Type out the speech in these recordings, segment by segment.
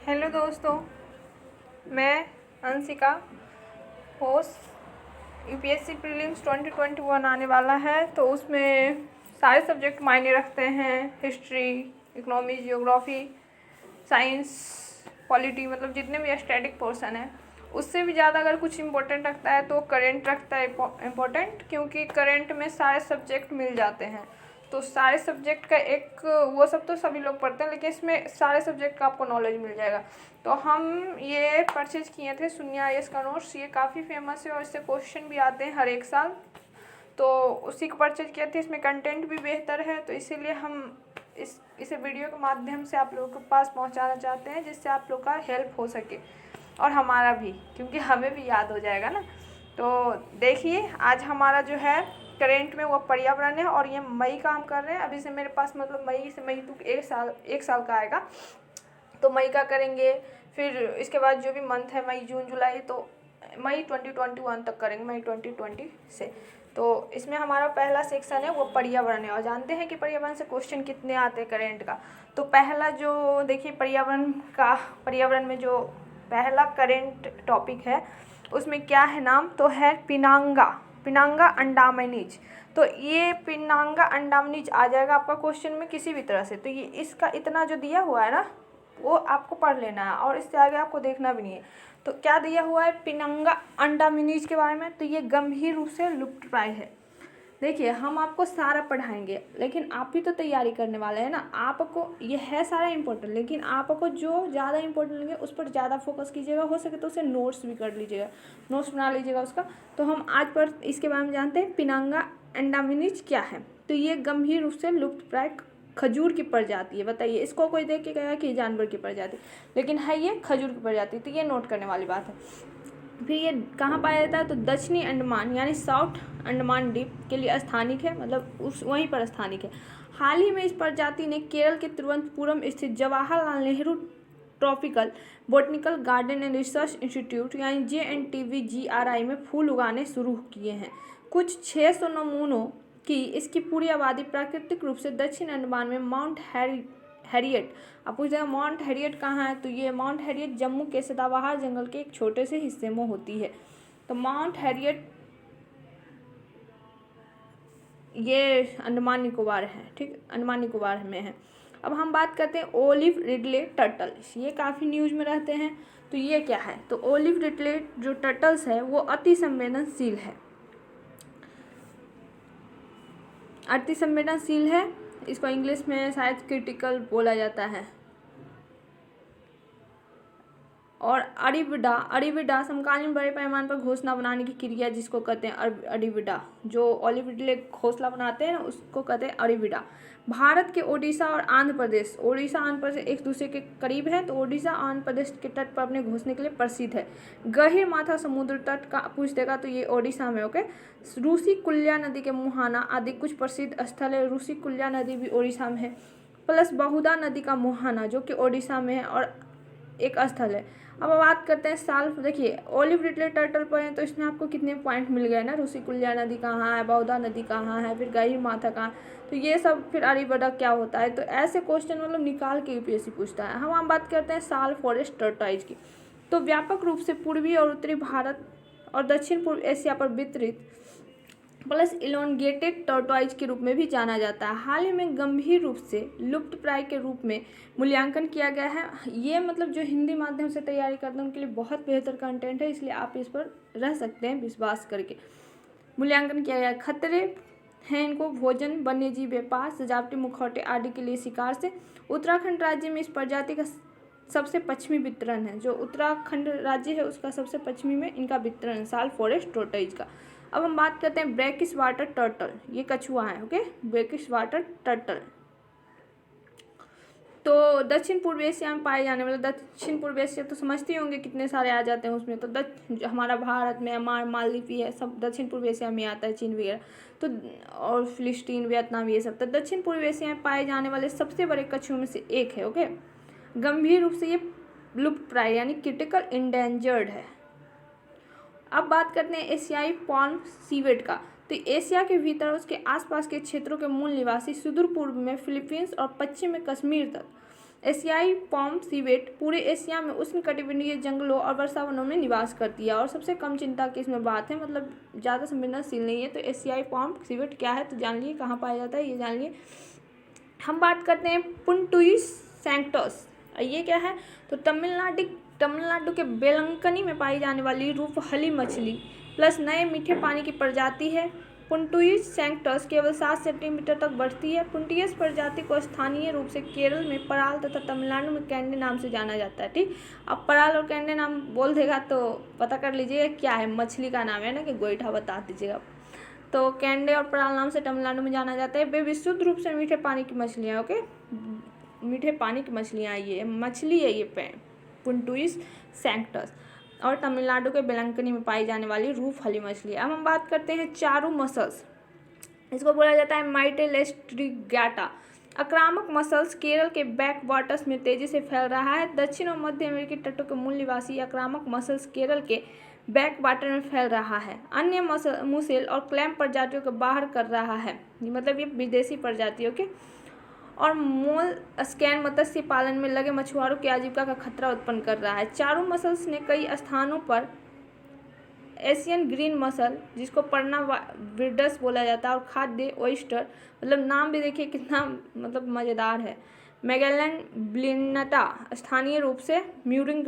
Hello दोस्तों, मैं Anshika host. UPSC prelims 2021 आने वाला है, तो उसमें सारे सब्जेक्ट मायने रखते हैं। History, economy, geography, science, polity, मतलब जितने भी स्टैटिक पोर्शन है उससे भी ज़्यादा अगर कुछ इम्पोर्टेंट रखता है तो करेंट रखता है इम्पोर्टेंट, क्योंकि करेंट में सारे सब्जेक्ट मिल जाते हैं। तो सारे सब्जेक्ट का एक वो सब तो सभी लोग पढ़ते हैं, लेकिन इसमें सारे सब्जेक्ट का आपको नॉलेज मिल जाएगा। तो हम ये परचेज किए थे शून्य आईएएस का नोट्स। ये काफ़ी फेमस है और इससे क्वेश्चन भी आते हैं हर एक साल, तो उसी को परचेज किया था। इसमें कंटेंट भी बेहतर है, तो इसीलिए हम इसे वीडियो के माध्यम से आप लोगों के पास पहुंचाना चाहते हैं, जिससे आप लोग का हेल्प हो सके और हमारा भी, क्योंकि हमें भी याद हो जाएगा ना। तो देखिए, आज हमारा जो है करेंट में वो पर्यावरण है, और ये मई का हम कर रहे हैं। अभी से मेरे पास मतलब मई से मई तक एक साल का आएगा, तो मई का करेंगे। फिर इसके बाद जो भी मंथ है, मई, जून, जुलाई, तो मई 2021 तक करेंगे, मई 2020 से। तो इसमें हमारा पहला सेक्शन है वो पर्यावरण है, और जानते हैं कि पर्यावरण से क्वेश्चन कितने आते हैं करेंट का। तो पहला जो देखिए पर्यावरण में जो पहला करेंट टॉपिक है उसमें क्या है नाम, तो है पिनांगा अंडामनीज। तो ये पिनांगा अंडामनीज आ जाएगा आपका क्वेश्चन में किसी भी तरह से। तो ये इसका इतना जो दिया हुआ है ना वो आपको पढ़ लेना है, और इससे आगे आपको देखना भी नहीं है। तो क्या दिया हुआ है पिनांगा अंडामनीज के बारे में, तो ये गंभीर रूप से लुप्तप्राय है। देखिए, हम आपको सारा पढ़ाएंगे, लेकिन आप भी तो तैयारी करने वाले हैं ना। आपको ये है सारा इम्पोर्टेंट, लेकिन आपको जो ज़्यादा इम्पोर्टेंट लगे उस पर ज़्यादा फोकस कीजिएगा। हो सके तो उसे नोट्स भी कर लीजिएगा, नोट्स बना लीजिएगा उसका। तो हम आज पर इसके बारे में जानते हैं पिनांगा अंडामनीज क्या है। तो ये गंभीर रूप से लुप्तप्राय खजूर की प्रजाति है। बताइए, इसको कोई देख के कहेगा कि जानवर की प्रजाति, लेकिन है ये खजूर की प्रजाति। तो ये नोट करने वाली बात है। फिर ये कहाँ पाया जाता है, तो दक्षिणी अंडमान यानी साउथ अंडमान द्वीप के लिए स्थानिक है, मतलब उस वहीं पर स्थानिक है। हाल ही में इस प्रजाति ने केरल के तिरुवनंतपुरम स्थित Jawaharlal Nehru tropical botanical garden and research institute यानी JNTVGRI में फूल उगाने शुरू किए हैं। कुछ 600 नमूनों की इसकी पूरी आबादी प्राकृतिक रूप से दक्षिण अंडमान में माउंट हैरियट। आप पूछेगा माउंट हैरियट कहाँ है, तो ये माउंट हैरियट जम्मू के सदाबहार जंगल के एक छोटे से हिस्से में होती है। तो माउंट हैरियट ये अंडमान निकोबार है, ठीक, अंडमान निकोबार में है। अब हम बात करते हैं ओलिव रिडले टर्टल। ये काफ़ी न्यूज़ में रहते हैं। तो ये क्या है, तो ओलिव रिडले जो टर्टल्स है वो अति संवेदनशील है। इसको इंग्लिश में शायद क्रिटिकल बोला जाता है। और अरिविडा समकालीन बड़े पैमाने पर घोंसला बनाने की क्रिया जिसको कहते हैं अरिविडा। जो ओलिव रिडले घोंसला बनाते हैं उसको कहते हैं अरिविडा। भारत के ओडिशा और आंध्र प्रदेश एक दूसरे के करीब है। तो ओडिशा आंध्र प्रदेश के तट पर अपने घोंसले के लिए प्रसिद्ध है। गहीर माथा समुद्र तट का पूछ देगा तो ये ओडिशा में। ओके, रूसी कुल्या नदी के मुहाना आदि कुछ प्रसिद्ध स्थल है। रूसी कुल्या नदी भी ओडिशा में है, प्लस बहुधा नदी का मुहाना जो कि ओडिशा में है और एक स्थल है। अब बात करते हैं साल। देखिए, ओलिव रिडले टर्टल पर है तो इसमें आपको कितने पॉइंट मिल गए ना। रूसी कुल्या नदी कहाँ है, बहुधा नदी कहाँ है, फिर गहीर माथा कहाँ, तो ये सब, फिर अरिविडा क्या होता है। तो ऐसे क्वेश्चन मतलब निकाल के यूपीएससी पूछता है। हम बात करते हैं साल फॉरेस्ट टर्टोइज की। तो व्यापक रूप से पूर्वी और उत्तरी भारत और दक्षिण पूर्व एशिया पर वितरित प्लस इलोंगेटेड टर्टोइज के रूप में भी जाना जाता है। हाल ही में गंभीर रूप से लुप्तप्राय के रूप में मूल्यांकन किया गया है। ये मतलब जो हिंदी माध्यम से तैयारी करते हैं उनके लिए बहुत बेहतर कंटेंट है, इसलिए आप इस पर रह सकते हैं विश्वास करके। मूल्यांकन किया गया, खतरे हैं इनको भोजन, वन्यजीव व्यापार, सजावटी मुखौटे आदि के लिए शिकार से। उत्तराखंड राज्य में इस प्रजाति का सबसे पश्चिमी वितरण है। जो उत्तराखंड राज्य है उसका सबसे पश्चिमी में इनका वितरण है साल फॉरेस्ट टर्टोइज का। अब हम बात करते हैं ब्रैकिश वाटर टर्टल। ये कछुआ है, ओके, ब्रैकिश वाटर टर्टल। तो दक्षिण पूर्व एशिया में पाए जाने वाले, दक्षिण पूर्व एशिया तो समझते होंगे कितने सारे आ जाते हैं उसमें। तो हमारा भारत, म्यांमार, मालदीव है, सब दक्षिण पूर्व एशिया में आता है, चीन वगैरह, तो और फिलिस्तीन, वियतनाम, ये सब। तो दक्षिण पूर्व एशिया में पाए जाने वाले सबसे बड़े कछुओं में से एक है। ओके, गंभीर रूप से ये लुप्तप्राय यानी क्रिटिकल इंडेंजर्ड है। अब बात करते हैं एशियाई पाल्म सीवेट का। तो एशिया के भीतर उसके आसपास के क्षेत्रों के मूल निवासी सुदूर पूर्व में फिलीपींस और पश्चिम में कश्मीर तक एशियाई पॉम सिवेट पूरे एशिया में उष्णकटिबंधीय जंगलों और वर्षावनों में निवास करती है और सबसे कम चिंता की इसमें बात है, मतलब ज़्यादा संवेदनशील नहीं है। तो एशियाई पॉम सिवेट क्या है तो जान लिए, कहाँ पाया जाता है ये जान लिए। हम बात करते हैं पुंटुइस सैंक्टस, ये क्या है तो तमिलनाडु के बेलंकनी में पाई जाने वाली रूपहली मछली प्लस नए मीठे पानी की प्रजाति है। पुंटुइस सैंक्टस केवल 7 सेंटीमीटर तक बढ़ती है। पुंटुइस प्रजाति को स्थानीय रूप से केरल में पराल तथा तमिलनाडु में कैंडे नाम से जाना जाता है। ठीक, अब पराल और कैंडे नाम बोल देगा तो पता कर लीजिए क्या है, मछली का नाम है ना, कि गोईठा बता दीजिएगा। तो कैंडे और पराल नाम से तमिलनाडु में जाना जाता है। वे विशुद्ध रूप से मीठे पानी की मछलियाँ, ओके, मीठे पानी की मछलियाँ, ये मछली है ये पुंटुइस सैंक्टस, और तमिलनाडु के बेलंकनी में पाई जाने वाली रूपहली मछली। अब हम बात करते हैं चारू मसल्स, इसको बोला जाता है माइटेलेस्ट्रिगैटा। आक्रामक मसल्स केरल के बैक वाटर्स में तेजी से फैल रहा है। दक्षिण और मध्य अमेरिकी तटों के मूल निवासी आक्रामक मसल्स केरल के बैक वाटर में फैल रहा है। अन्य मुसेल और क्लैम प्रजातियों को बाहर कर रहा है, मतलब ये विदेशी प्रजातियों के, और मोल स्कैन मत्स्य पालन में लगे मछुआरों की आजीविका का खतरा उत्पन्न कर रहा है। चारू मसल्स ने कई स्थानों पर एशियन ग्रीन मसल, जिसको परना विर्डस बोला जाता है, और खाद्य ओइस्टर, मतलब नाम भी देखिए कितना मतलब मज़ेदार है, मैगेलन ब्लिनटा स्थानीय रूप से म्यूरिंग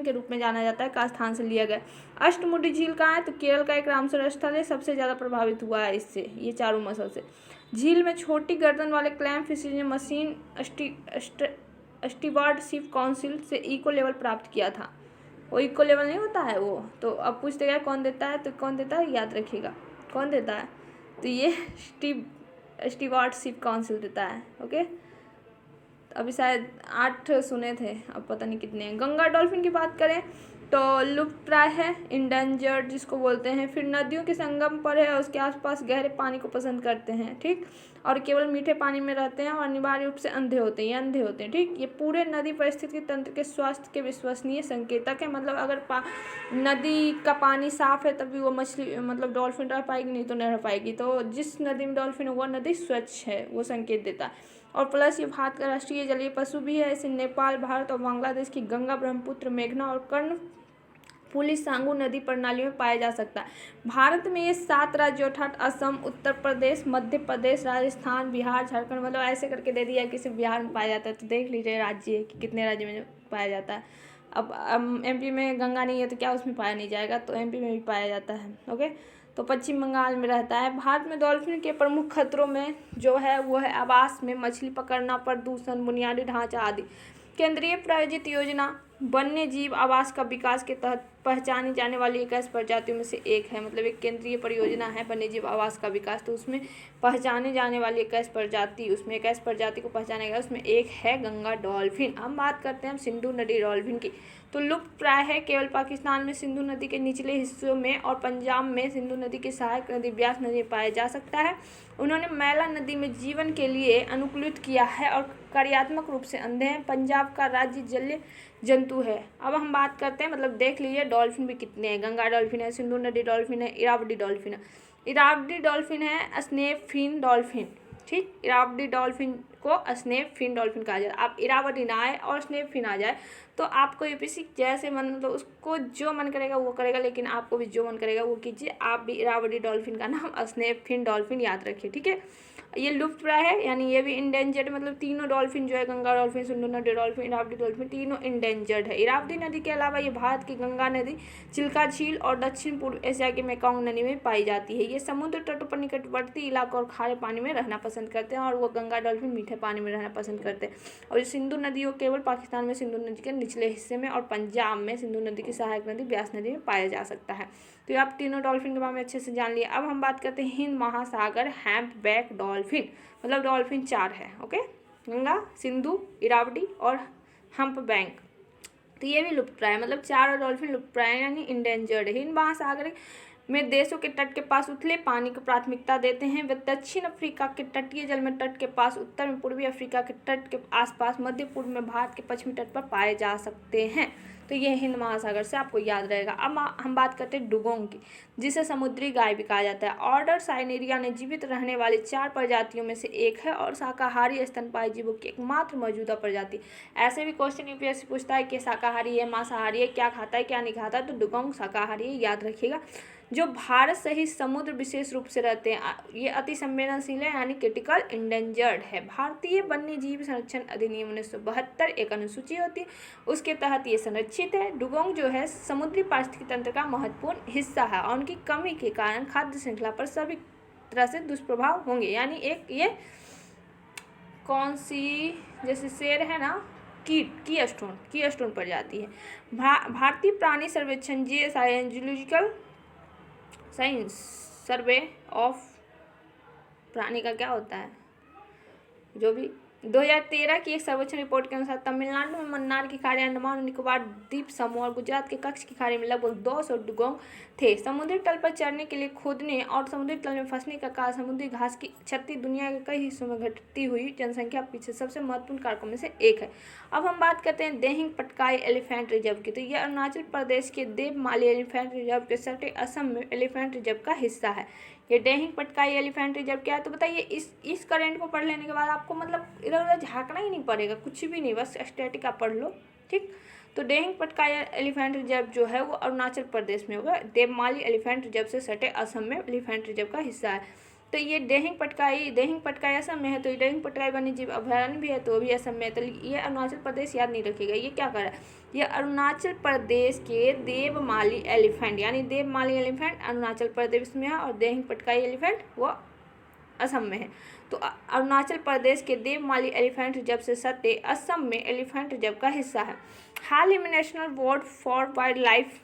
के रूप में जाना जाता है, का स्थान से लिया गया। अष्टमुडी झील कहाँ है तो केरल का एक रामसर स्थल है, सबसे ज़्यादा प्रभावित हुआ है इससे, ये चारू मसल से। झील में छोटी गर्दन वाले क्लैम फिशेज ने मशीन स्टीवार्डशिप काउंसिल से इको लेवल प्राप्त किया था। वो इको लेवल नहीं होता है वो, तो अब पूछते क्या कौन देता है, तो कौन देता है याद रखिएगा, कौन देता है तो ये स्टीवार्डशिप काउंसिल देता है। ओके, अभी शायद 8 सुने थे, अब पता नहीं कितने हैं। गंगा डॉल्फिन की बात करें तो लुप्त प्राय है, इंडेंजर्ड जिसको बोलते हैं। फिर नदियों के संगम पर है और उसके आसपास गहरे पानी को पसंद करते हैं, ठीक, और केवल मीठे पानी में रहते हैं और अनिवार्य रूप से अंधे होते हैं, ये अंधे होते हैं, ठीक। ये पूरे नदी पारिस्थितिकी तंत्र के स्वास्थ्य के विश्वसनीय संकेतक है, मतलब अगर नदी का पानी साफ है तभी वो मछली मतलब डॉल्फिन रह पाएगी, नहीं तो नहीं रह पाएगी। तो जिस नदी में डॉल्फिन है वो नदी स्वच्छ है, वो संकेत देता है। और प्लस ये भारत का राष्ट्रीय जलीय पशु भी है। इसे नेपाल, भारत और बांग्लादेश की गंगा, ब्रह्मपुत्र, मेघना और कर्णफुली सांगू नदी प्रणालियों में पाया जा सकता है। भारत में ये 7 राज्यों अर्थात असम, उत्तर प्रदेश, मध्य प्रदेश, राजस्थान, बिहार, झारखंड, मतलब ऐसे करके दे दिया कि सिर्फ बिहार में पाया जाता है, तो देख लीजिए राज्य कि कितने राज्य में पाया जाता है। अब एमपी में गंगा नहीं है तो क्या उसमें पाया नहीं जाएगा, तो एमपी में भी पाया जाता है। ओके, तो पश्चिम बंगाल में रहता है। भारत में डॉल्फिन के प्रमुख खतरों में जो है वो है आवास में मछली पकड़ना, प्रदूषण, बुनियादी ढांचा आदि। केंद्रीय प्रायोजित योजना वन्य जीव आवास का विकास के तहत पहचानी जाने वाली 21 प्रजातियों में से एक है, मतलब एक केंद्रीय परियोजना है वन्य जीव आवास का विकास, तो उसमें पहचाने जाने वाली 21 प्रजाति, उसमें 21 प्रजाति को पहचाना गया, उसमें एक है गंगा डॉल्फिन। हम बात करते हैं सिंधु नदी डॉल्फिन की, तो लुप्त प्राय है, केवल पाकिस्तान में सिंधु नदी के निचले हिस्सों में और पंजाब में सिंधु नदी की सहायक नदी ब्यास नदी में पाया जा सकता है। उन्होंने मैला नदी में जीवन के लिए अनुकूलित किया है और कार्यात्मक रूप से अंधे हैं। पंजाब का राज्य जलीय जंतु है। अब हम बात करते हैं, मतलब देख लीजिए डॉल्फिन भी कितने हैं, गंगा डॉल्फिन है, सिंधु नदी डॉल्फिन है, इरावदी डॉल्फिन है। इरावदी डॉल्फिन है स्नेक फिन डॉल्फिन, ठीक, इरावदी डॉल्फिन को स्नेक फिन डॉल्फिन कहा जाता है। आप इरावदी ना आए और स्नेक फिन आ जाए तो आपको यूपीसी जैसे मन, तो उसको जो मन करेगा वो करेगा, लेकिन आपको भी जो मन करेगा वो कीजिए। आप भी इरावदी डॉल्फिन का नाम स्नेक फिन डॉल्फिन याद रखिए, ठीक है। ये लुप्त प्राय है, यानी ये भी इंडेंजर्ड, मतलब तीनों डॉल्फिन जो है गंगा डॉल्फिन, सिंधु नदी डॉल्फिन, इरावदी डॉल्फिन, तीनों इंडेंजर्ड है। इरावदी नदी के अलावा ये भारत की गंगा नदी, चिल्का झील और दक्षिण पूर्व एशिया की मेकांग नदी में पाई जाती है। ये समुद्र तटों पर निकटवर्ती इलाकों और खारे पानी में रहना पसंद करते हैं, और वो गंगा डॉल्फिन मीठे पानी में रहना पसंद करते हैं। और सिंधु नदी वो केवल पाकिस्तान में सिंधु नदी के निचले हिस्से में और पंजाब में सिंधु नदी की सहायक नदी ब्यास नदी में पाया जा सकता है। तो ये आप तीनों डॉल्फिन के बारे में अच्छे से जान लिए। अब हम बात करते हैं हिंद महासागर हैम्पबैक डॉल्फिन, मतलब डॉल्फिन 4 है, ओके, गंगा, सिंधु, इरावदी और हम्पबैक। तो ये भी लुप्त प्राय, मतलब 4 डॉल्फिन लुप्त प्राय यानी इंडेंजर्ड है। हिंद महासागर में देशों के तट के पास उथले पानी को प्राथमिकता देते हैं। वे दक्षिण अफ्रीका के तटीय जल में तट के पास, उत्तर में पूर्वी अफ्रीका के तट के आसपास, मध्य पूर्व में भारत के पश्चिमी तट पर पाए जा सकते हैं। तो ये हिंद महासागर से आपको याद रहेगा। अब हम बात करते हैं डुगोंग की, जिसे समुद्री गाय भी कहा जाता है। ऑर्डर साइनेरिया ने जीवित रहने वाली 4 प्रजातियों में से एक है और शाकाहारी स्तनपायी जीवों की एकमात्र मौजूदा प्रजाति। ऐसे भी क्वेश्चन यूपीएससी पूछता है कि शाकाहारी है, मांसाहारी है, क्या खाता है क्या नहीं खाता है, तो डुगोंग शाकाहारी है, याद रखिएगा। जो भारत सहित समुद्र विशेष रूप से रहते हैं, ये अति संवेदनशील है यानी क्रिटिकल इंडेंजर्ड है। भारतीय वन्य जीव संरक्षण अधिनियम 1972 एक अनुसूची होती है, उसके तहत ये संरक्षित है। डुगोंग जो है समुद्री पारिस्थितिकी तंत्र का महत्वपूर्ण हिस्सा है और उनकी कमी के कारण खाद्य श्रृंखला पर सभी तरह से दुष्प्रभाव होंगे। यानी एक ये कौन सी, जैसे शेर है ना, की स्टोन प्रजाति है। भारतीय प्राणी सर्वेक्षण जूलॉजिकल साइंस सर्वे ऑफ प्राणी का क्या होता है, जो भी 2013 की एक सर्वेक्षण रिपोर्ट के अनुसार तमिलनाडु में मन्नार की खाड़ी, अंडमान और निकोबार द्वीप समूह और गुजरात के कच्छ की खाड़ी में लगभग 200 डुगोंग थे। समुद्री तल पर चढ़ने के लिए खोदने और समुद्री तल में फंसने का कारण समुद्री घास की क्षति दुनिया के कई हिस्सों में घटती हुई जनसंख्या पीछे सबसे महत्वपूर्ण कारकों में से एक है। अब हम बात करते हैं देहिंग पटकाई एलिफेंट रिजर्व की। तो यह अरुणाचल प्रदेश के देवमाली एलिफेंट रिजर्व के सटे असम में एलिफेंट रिजर्व का हिस्सा है। ये डेहिंग पटकाई एलिफेंट रिजर्व क्या है, तो बताइए। इस करेंट को पढ़ लेने के बाद आपको मतलब इधर उधर झाँकना ही नहीं पड़ेगा, कुछ भी नहीं, बस स्टैटिक आप पढ़ लो, ठीक। तो डेहिंग पटकाई एलिफेंट रिजर्व जो है वो अरुणाचल प्रदेश में होगा। देवमाली एलिफेंट रिजर्व से सटे असम में एलिफेंट रिजर्व का हिस्सा है। तो ये डेहिंग पटकाई असम में है, तो ये डेहिंग पटकाई वन्य जीव अभयारण्य भी है, तो भी असम में है। तो ये अरुणाचल प्रदेश याद नहीं रखिएगा, ये क्या कर रहा है, ये अरुणाचल प्रदेश के देवमाली एलिफेंट, यानी देवमाली एलिफेंट अरुणाचल प्रदेश में है और डेहिंग पटकाई एलिफेंट वो असम में है। तो अरुणाचल प्रदेश के देवमाली एलिफेंट रिजर्व से सटे असम में एलिफेंट रिजर्व का हिस्सा है। हाल ही में national board for wild life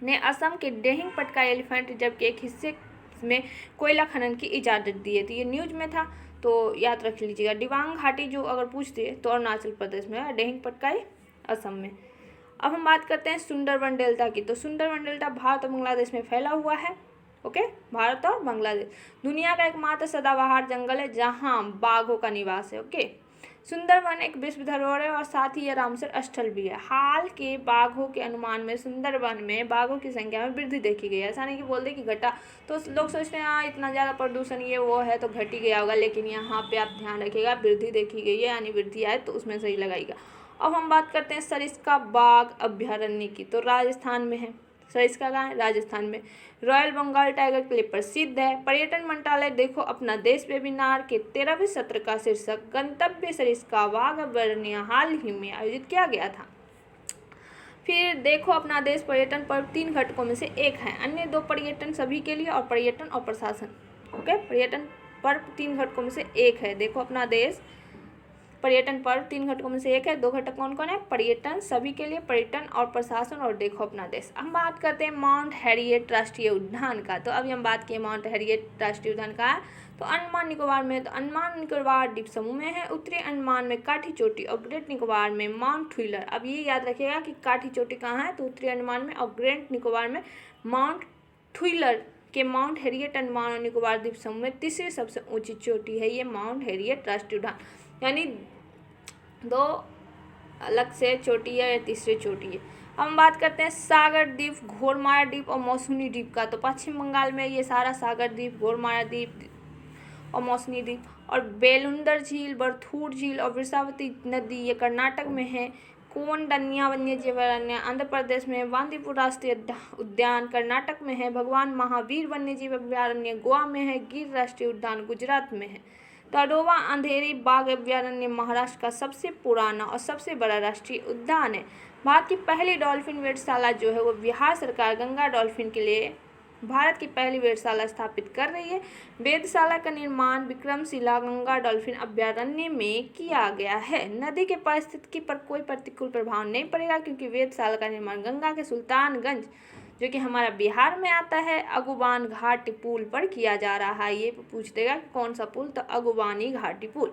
ने असम के डेहिंग पटकाई एलिफेंट रिजर्व के एक हिस्से में कोयला खनन की इजाज़त दी है। तो ये न्यूज में था, तो याद रख लीजिएगा। दिबांग घाटी जो अगर पूछते हैं तो अरुणाचल प्रदेश में है, डेहिंग पटकाई असम में। अब हम बात करते हैं सुंदरवन डेल्टा की। तो सुंदरवन डेल्टा भारत और बांग्लादेश में फैला हुआ है, ओके, भारत और बांग्लादेश। दुनिया का एकमात्र सदाबहार जंगल है जहाँ बाघों का निवास है, ओके। सुंदरवन एक विश्व धरोहर है और साथ ही यह रामसर स्थल भी है। हाल के बाघों के अनुमान में सुंदरवन में बाघों की संख्या में वृद्धि देखी गई है। ऐसा नहीं कि बोल दे कि घटा, तो लोग सोचते हैं हाँ इतना ज़्यादा प्रदूषण ये वो है तो घट ही गया होगा, लेकिन यहाँ पे आप ध्यान रखिएगा वृद्धि देखी गई है, यानी वृद्धि आए तो उसमें सही लगाएगा। अब हम बात करते हैं सरिस्का बाघ अभ्यारण्य की। तो राजस्थान में है सरिस्का कहाँ है, राजस्थान में। रॉयल बंगाल टाइगर के लिए प्रसिद्ध है। पर्यटन मंत्रालय देखो अपना देश वेबिनार के 13वें सत्र का शीर्षक गंतव्य सरिस्का बाघ अभ्यारण्य हाल ही में आयोजित किया गया था। फिर देखो अपना देश पर्यटन पर्व 3 घटकों में से एक है, अन्य 2 पर्यटन सभी के लिए और पर्यटन और प्रशासन, ओके। पर्यटन पर्व 3 घटकों में से एक है। देखो अपना देश पर्यटन पर्व 3 घटकों में से एक है। 2 घटक कौन कौन है, पर्यटन सभी के लिए, पर्यटन और प्रशासन, और देखो अपना देश। हम बात करते हैं माउंट हैरियट राष्ट्रीय उद्यान का। तो अभी हम बात किए माउंट हैरियट राष्ट्रीय उद्यान का है, तो अंडमान निकोबार में। तो अंडमान निकोबार द्वीप समूह में है। उत्तरी अंडमान में काठी चोटी और ग्रेट निकोबार में माउंट व्हीलर। अब ये याद रखिएगा कि काठी चोटी कहाँ है, तो उत्तरी अंडमान में, और ग्रेट निकोबार में माउंट व्हीलर के माउंट हैरियट अंडमान और निकोबार द्वीप समूह में तीसरी सबसे ऊंची चोटी है ये माउंट हैरियट राष्ट्रीय उद्यान। यानी 2 अलग से चोटी है या तीसरी चोटी है। हम बात करते हैं सागर द्वीप, घोरमारा द्वीप और मौसुनी द्वीप का। तो पश्चिम बंगाल में ये सारा सागर द्वीप, घोरमारा द्वीप और मौसुनी द्वीप, और बेलुंदर झील, बरथूर झील और वृषावती नदी ये कर्नाटक में है। कोंडन्या वन्यजीव अभयारण्य आंध्र प्रदेश में। बांदीपुर राष्ट्रीय उद्यान कर्नाटक में है। भगवान महावीर वन्यजीव अभयारण्य गोवा में है। गिर राष्ट्रीय उद्यान गुजरात में है। ताडोबा अंधेरी बाघ अभयारण्य महाराष्ट्र का सबसे पुराना और सबसे बड़ा राष्ट्रीय उद्यान है। भारत की पहली डॉल्फिन वेधशाला जो है वो बिहार सरकार गंगा डॉल्फिन के लिए भारत की पहली वेधशाला स्थापित कर रही है। वेधशाला का निर्माण विक्रमशिला गंगा डॉल्फिन अभयारण्य में किया गया है। नदी के पारिस्थितिकी पर कोई प्रतिकूल प्रभाव नहीं पड़ेगा क्योंकि वेधशाला का निर्माण गंगा के सुल्तानगंज जो कि हमारा बिहार में आता है अगुबान घाटी पुल पर किया जा रहा है। ये पूछ देगा कि कौन सा पुल, तो अगुबानी घाटी पुल।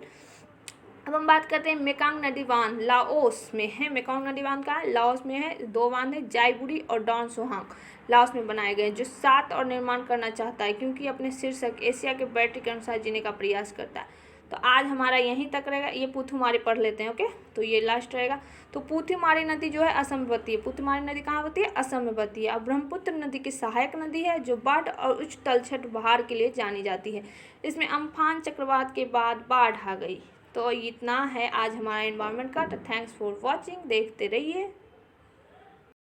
अब हम बात करते हैं मेकांग नदी बांध लाओस में है। मेकांग नदी बांध का है लाओस में है। 2 बांध है जायबुरी और डॉन सोहांग लाओस में बनाए गए, जो 7 और निर्माण करना चाहता है क्योंकि अपने शीर्षक एशिया के बैटरी के अनुसार जीने का प्रयास करता है। तो आज हमारा यहीं तक रहेगा। ये पुथुमारी पढ़ लेते हैं, ओके। तो ये लास्ट रहेगा। तो पुथुमारी नदी जो है असम में बहती है। पुथुमारी नदी कहाँ बहती है? असम में बहती है। अब ब्रह्मपुत्र नदी की सहायक नदी है जो बाढ़ और उच्च तलछट बहार के लिए जानी जाती है। इसमें अम्फान चक्रवात के बाद बाढ़ आ गई। तो इतना है आज हमारा एनवायरनमेंट का। तो थैंक्स फॉर वॉचिंग, देखते रहिए।